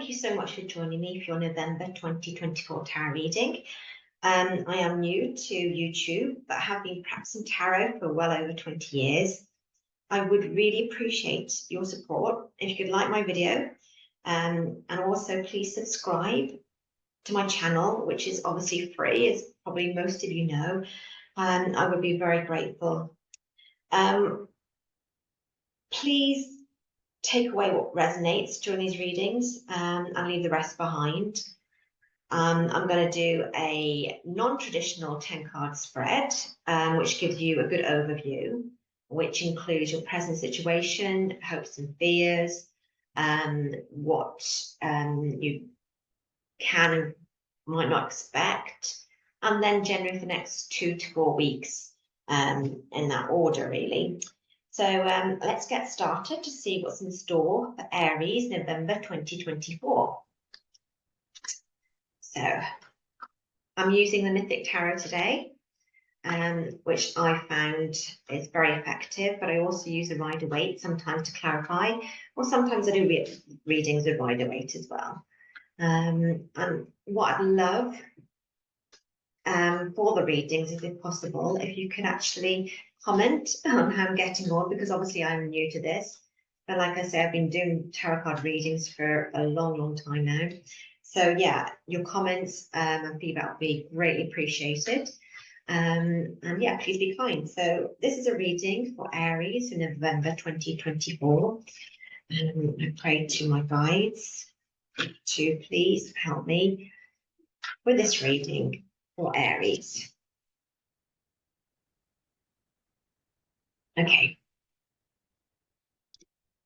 thank you so much for joining me for your November 2024 tarot reading. I am new to YouTube, but have been practicing tarot for well over 20 years. I would really appreciate your support if you could like my video, and also please subscribe to my channel, which is obviously free, as probably most of you know. I would be very grateful. Please take away what resonates during these readings and leave the rest behind. I'm going to do a non-traditional 10-card spread, which gives you a good overview, which includes your present situation, hopes and fears, what you can and might not expect, and then generally for the next 2 to 4 weeks, in that order, really. So let's get started to see what's in store for Aries, November 2024. So I'm using the Mythic Tarot today, which I found is very effective, but I also use the Rider-Waite sometimes to clarify, or sometimes I do readings with Rider-Waite as well. And what I'd love for the readings is, if possible, if you could actually comment on how I'm getting on, because obviously I'm new to this. But like I say, I've been doing tarot card readings for a long time now. So yeah, your comments and feedback will be greatly appreciated. And yeah, please be kind. So this is a reading for Aries in November 2024. And I pray to my guides to please help me with this reading for Aries. Okay.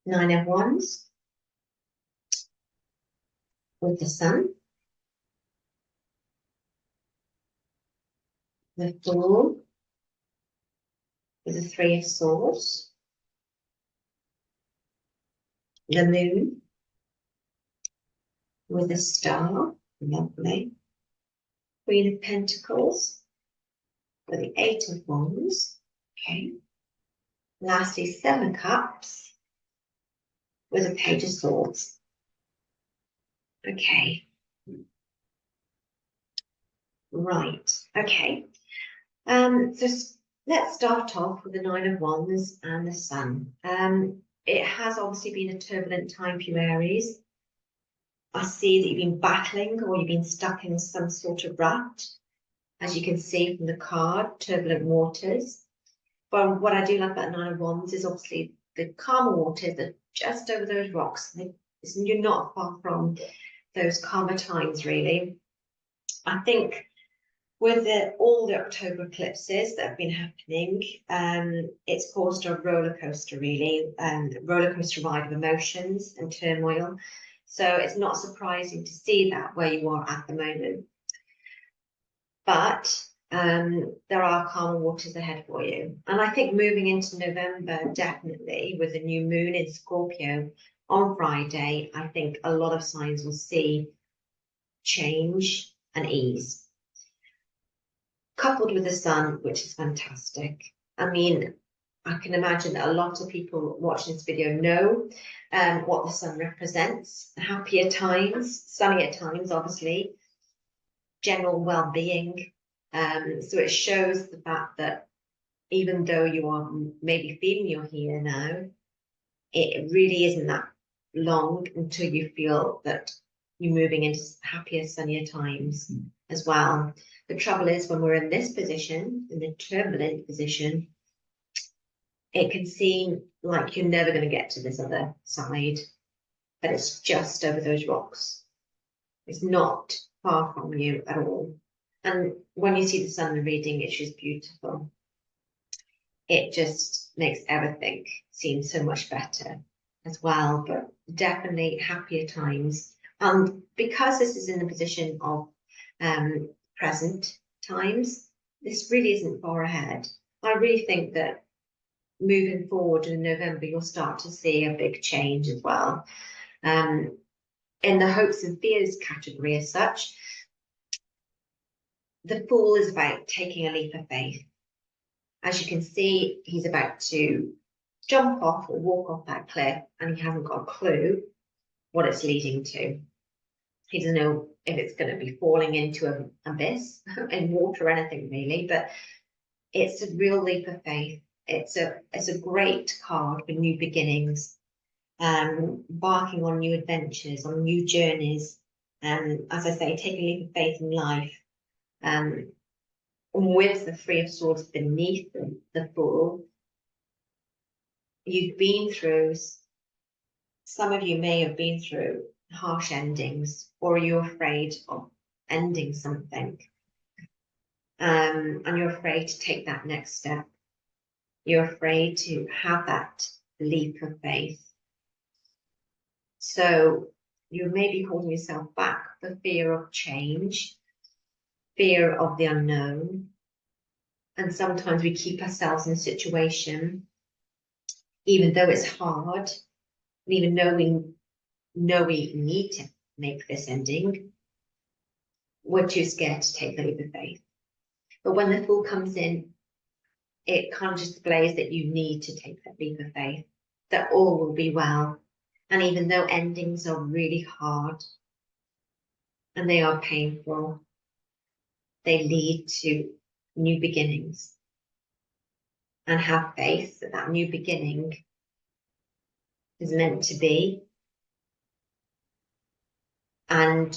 9 of Wands with the Sun. The Fool with the 3 of Swords. The Moon with the Star. Lovely. Queen of Pentacles with the 8 of Wands. Okay. Lastly, 7 Cups with a Page of Swords. Okay. Right. Okay. So let's start off with the 9 of Wands and the Sun. It has obviously been a turbulent time for you, Aries. I see that you've been battling, or you've been stuck in some sort of rut, as you can see from the card, turbulent waters. But what I do like about 9 of Wands is obviously the calmer waters that are just over those rocks. You're not far from those calmer times, really. I think with all the October eclipses that have been happening, it's caused a roller coaster, really, roller coaster ride of emotions and turmoil. So it's not surprising to see that where you are at the moment. But there are calmer waters ahead for you. And I think moving into November, definitely, with the new moon in Scorpio on Friday, I think a lot of signs will see change and ease, coupled with the Sun, which is fantastic. I mean, I can imagine that a lot of people watching this video know what the Sun represents. Happier times, sunnier times, obviously, general well-being. So it shows the fact that even though you are maybe feeling you're here now, it really isn't that long until you feel that you're moving into happier, sunnier times as well. The trouble is, when we're in this position, in the turbulent position, it can seem like you're never going to get to this other side, but it's just over those rocks. It's not far from you at all. And when you see the Sun in the reading, it's just beautiful. It just makes everything seem so much better as well, but definitely happier times. And because this is in the position of present times, this really isn't far ahead. I really think that moving forward in November, you'll start to see a big change as well. In the hopes and fears category as such, the Fool is about taking a leap of faith. As you can see, he's about to jump off or walk off that cliff, and he hasn't got a clue what it's leading to. He doesn't know if it's going to be falling into an abyss in water or anything really, but it's a real leap of faith. It's a great card for new beginnings, embarking on new adventures, on new journeys. As I say, take a leap of faith in life. With the Three of Swords beneath the Fool, you've been through, some of you may have been through harsh endings, or you're afraid of ending something. And you're afraid to take that next step. You're afraid to have that leap of faith. So you may be holding yourself back for fear of change, fear of the unknown. And sometimes we keep ourselves in a situation, even though it's hard, and even though we know we need to make this ending, we're too scared to take the leap of faith. But when the Fool comes in, it kind of displays that you need to take that leap of faith, that all will be well. And even though endings are really hard and they are painful, they lead to new beginnings. And have faith that that new beginning is meant to be. And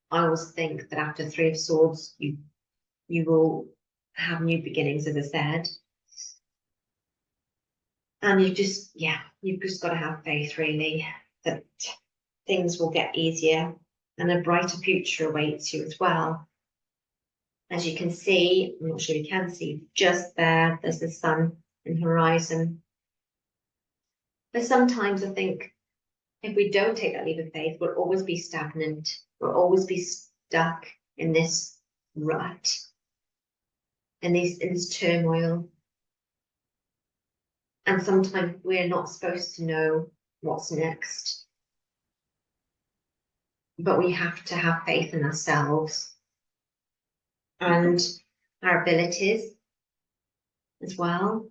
I always think that after Three of Swords, you will have new beginnings, as I said. And you've just got to have faith, really, that things will get easier and a brighter future awaits you as well. As you can see, I'm not sure you can see, just there's the sun and horizon. But sometimes I think if we don't take that leap of faith, we'll always be stagnant. We'll always be stuck in this rut, in this turmoil. And sometimes we're not supposed to know what's next. But we have to have faith in ourselves and our abilities as well.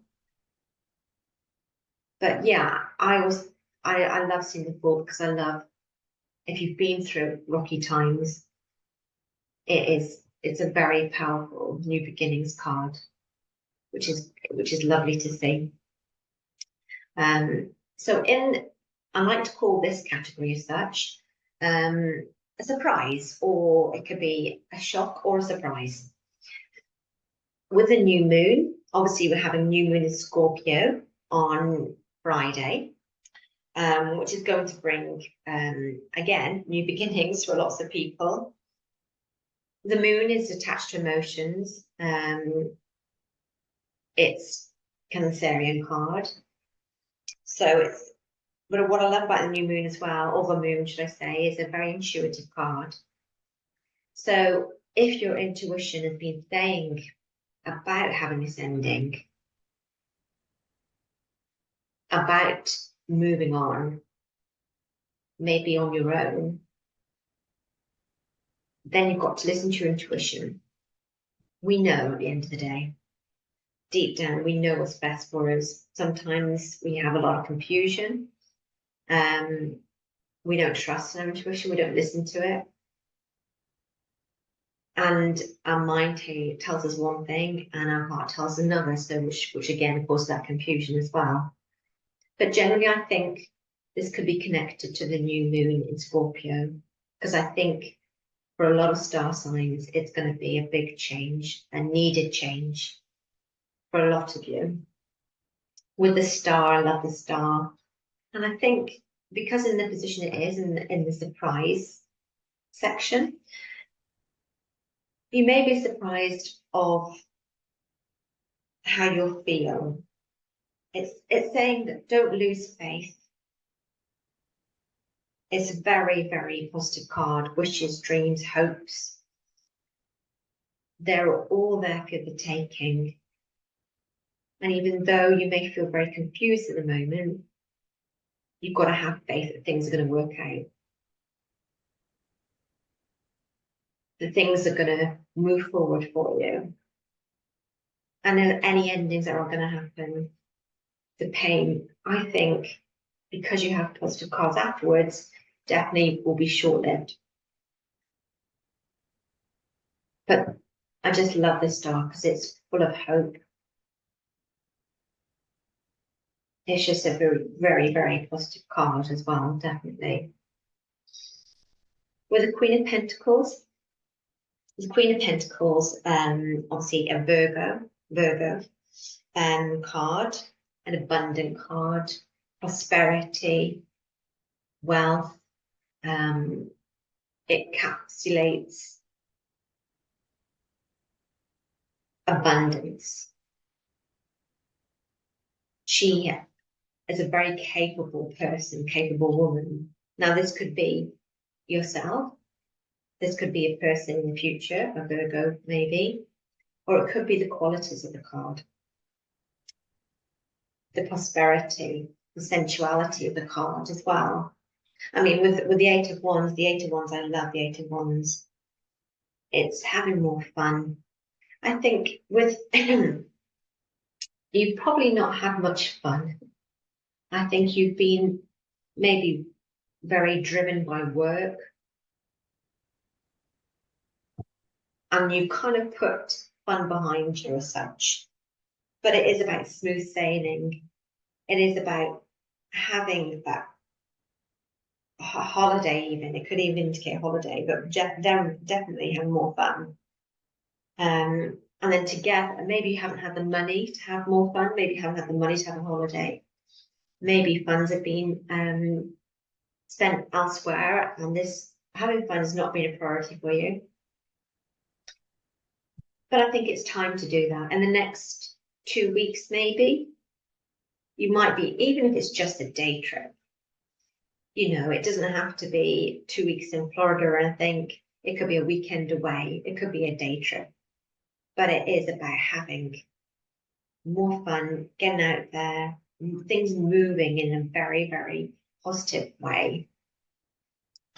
But yeah, I love seeing the Fool because I love, if you've been through rocky times, it's a very powerful new beginnings card, which is lovely to see. So I like to call this category as such, a surprise, or it could be a shock or a surprise. With the new moon, obviously we're having new moon in Scorpio on Friday, which is going to bring, again, new beginnings for lots of people. The moon is attached to emotions. It's Cancerian card. But what I love about the new moon as well, or the moon, should I say, is a very intuitive card. So if your intuition has been saying about having this ending, about moving on, maybe on your own, then you've got to listen to your intuition. We know at the end of the day, deep down, we know what's best for us. Sometimes we have a lot of confusion. We don't trust our intuition, we don't listen to it. And our mind tells us one thing and our heart tells another, so which again causes that confusion as well. But generally, I think this could be connected to the new moon in Scorpio, because I think for a lot of star signs, it's going to be a big change, a needed change for a lot of you. With the star, I love the star. And I think because in the position it is, in the surprise section, you may be surprised of how you'll feel. It's saying that don't lose faith. It's a very, very positive card. Wishes, dreams, hopes. They're all there for the taking. And even though you may feel very confused at the moment, you've got to have faith that things are going to work out. That things are going to move forward for you. And any endings that are going to happen, the pain, I think, because you have positive cards afterwards, definitely will be short-lived. But I just love this star because it's full of hope. It's just a very, very, very positive card as well, definitely. With the Queen of Pentacles, obviously a Virgo card, an abundant card, prosperity, wealth. It encapsulates abundance. She is a very capable person, capable woman. Now, this could be yourself. This could be a person in the future, a Virgo maybe, or it could be the qualities of the card. The prosperity, the sensuality of the card as well. I mean, with the Eight of Wands, I love the Eight of Wands. It's having more fun. I think with you've probably not had much fun. I think you've been maybe very driven by work, and you kind of put fun behind you as such. But it is about smooth sailing. It is about having that holiday even. It could even indicate holiday, but definitely have more fun. And then together, maybe you haven't had the money to have more fun. Maybe you haven't had the money to have a holiday. Maybe funds have been spent elsewhere, and this having fun has not been a priority for you. But I think it's time to do that. In the next 2 weeks, maybe, you might be, even if it's just a day trip, you know, it doesn't have to be 2 weeks in Florida or anything. It could be a weekend away. It could be a day trip. But it is about having more fun, getting out there, things moving in a very, very positive way.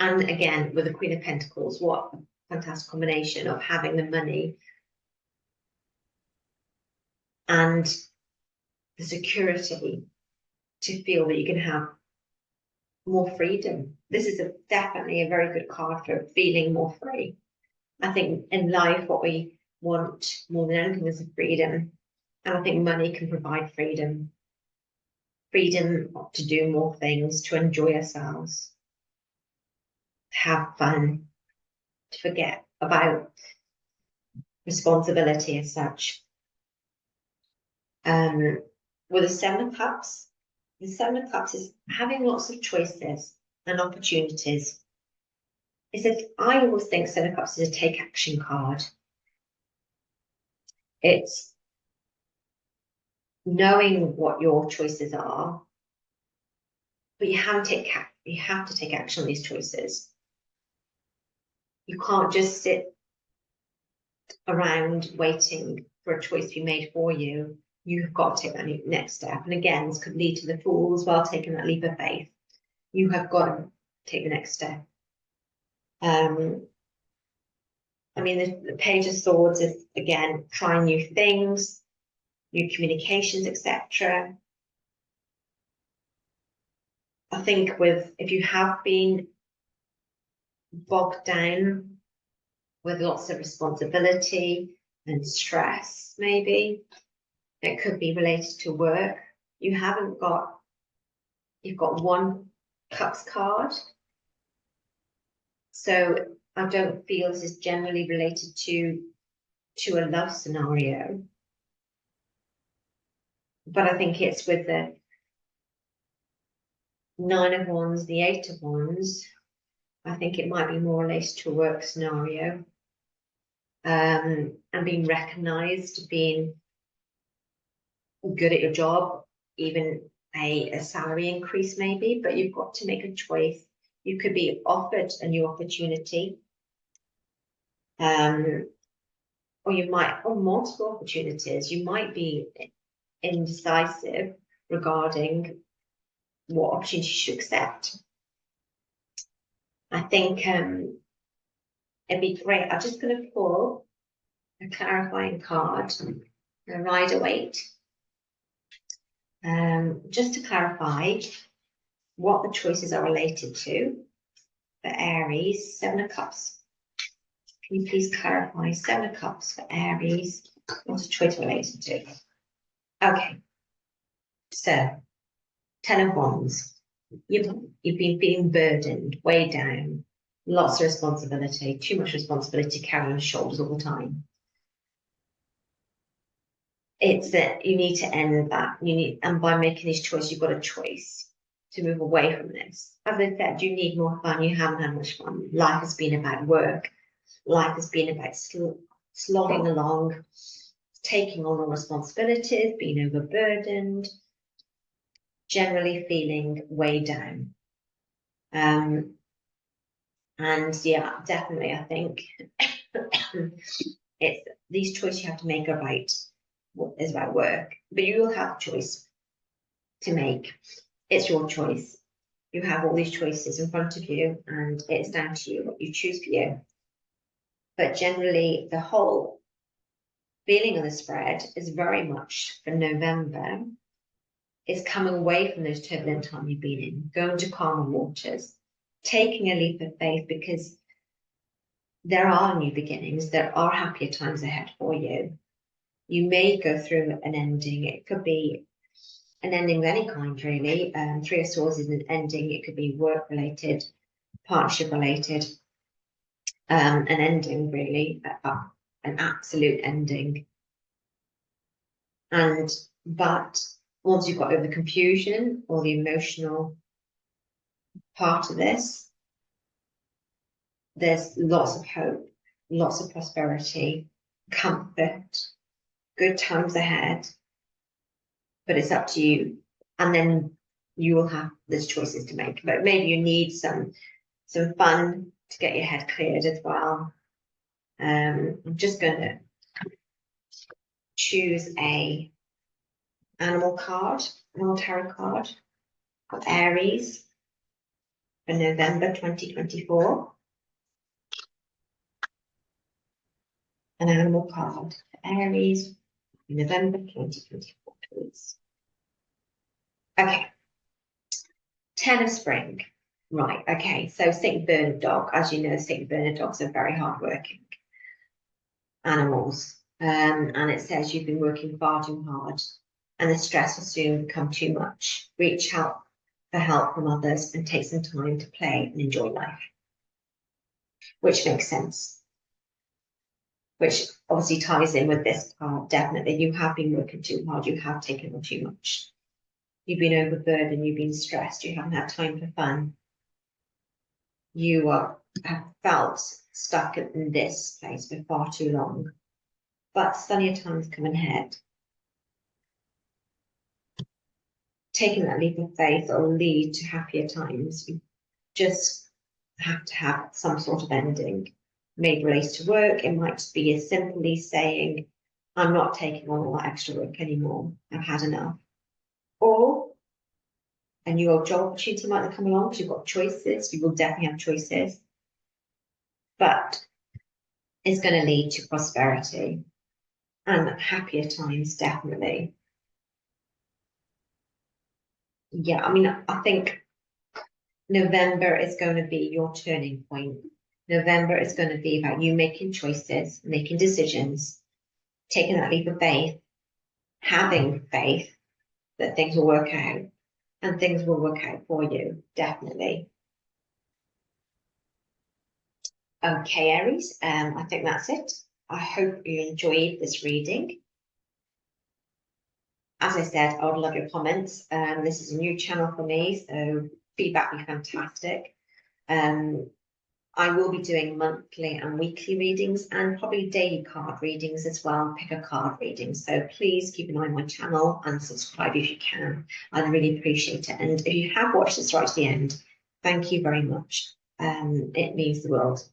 And again, with the Queen of Pentacles, what a fantastic combination of having the money and the security to feel that you can have more freedom. This is definitely a very good card for feeling more free. I think in life, what we want more than anything is freedom. And I think money can provide freedom. Freedom to do more things, to enjoy ourselves, to have fun, to forget about responsibility as such. With the Seven of Cups is having lots of choices and opportunities. I always think Seven of Cups is a take action card. It's knowing what your choices are, but you have to take action on these choices. You can't just sit around waiting for a choice to be made for you. You've got to take that next step. And again, this could lead to the Fool as well, taking that leap of faith. You have got to take the next step. I mean, the Page of Swords is, again, trying new things, new communications, etc. I think if you have been bogged down with lots of responsibility and stress, maybe, it could be related to work. You've got one Cups card. So I don't feel this is generally related to a love scenario. But I think it's with the Nine of Wands, the Eight of Wands. I think it might be more related to a work scenario. And being recognised, being good at your job, even a salary increase maybe, but you've got to make a choice. You could be offered a new opportunity, or multiple opportunities. You might be indecisive regarding what opportunity you should accept. I think it'd be great. I'm just going to pull a clarifying card, a Rider-Waite. Just to clarify what the choices are related to for Aries, Seven of Cups. Can you please clarify 7 of Cups for Aries? What's a choice related to? Okay, so 10 of Wands. You've been feeling burdened, weighed down, lots of responsibility, too much responsibility to carry on your shoulders all the time. It's that you need to end that. And by making this choice, you've got a choice to move away from this. As I said, you need more fun. You haven't had much fun. Life has been about work. Life has been about slogging along, taking on all responsibilities, being overburdened, generally feeling weighed down. And yeah, definitely, I think it's these choices you have to make is about work, but you will have a choice to make. It's your choice. You have all these choices in front of you, and it's down to you what you choose for you. But generally, the whole feeling of the spread is very much for November. Is coming away from those turbulent times you've been in, going to calmer waters, taking a leap of faith, because there are new beginnings, there are happier times ahead for you. You may go through an ending. It could be an ending of any kind, really. 3 of Swords is an ending. It could be work related, partnership related, an ending, really, an absolute ending. But once you've got over the confusion or the emotional part of this, there's lots of hope, lots of prosperity, comfort, good times ahead. But it's up to you. And then you will have those choices to make. But maybe you need some fun to get your head cleared as well. I'm just going to choose a animal tarot card for Aries for November 2024. An animal card for Aries for November 2024, please. Okay. 10 of Spring. Right, okay. So St. Bernard dog, as you know, St. Bernard dogs are very hardworking animals. And it says you've been working far too hard and the stress will soon become too much. Reach out for help from others and take some time to play and enjoy life. Which makes sense. Which obviously ties in with this card, definitely. You have been working too hard, you have taken on too much. You've been overburdened, you've been stressed, you haven't had time for fun. You have felt stuck in this place for far too long. But sunnier times coming ahead. Taking that leap of faith will lead to happier times. You just have to have some sort of ending. Maybe related to work, it might just be as simply saying, I'm not taking on all that extra work anymore. I've had enough. Or a new job opportunity might come along because you've got choices. You will definitely have choices. But it's going to lead to prosperity and happier times, definitely. Yeah, I mean, I think November is going to be your turning point. November is going to be about you making choices, making decisions, taking that leap of faith, having faith that things will work out, and things will work out for you, definitely. Okay, Aries, I think that's it. I hope you enjoyed this reading. As I said, I would love your comments. This is a new channel for me, so feedback would be fantastic. I will be doing monthly and weekly readings and probably daily card readings as well, pick a card reading. So please keep an eye on my channel and subscribe if you can. I'd really appreciate it. And if you have watched this right to the end, thank you very much. It means the world.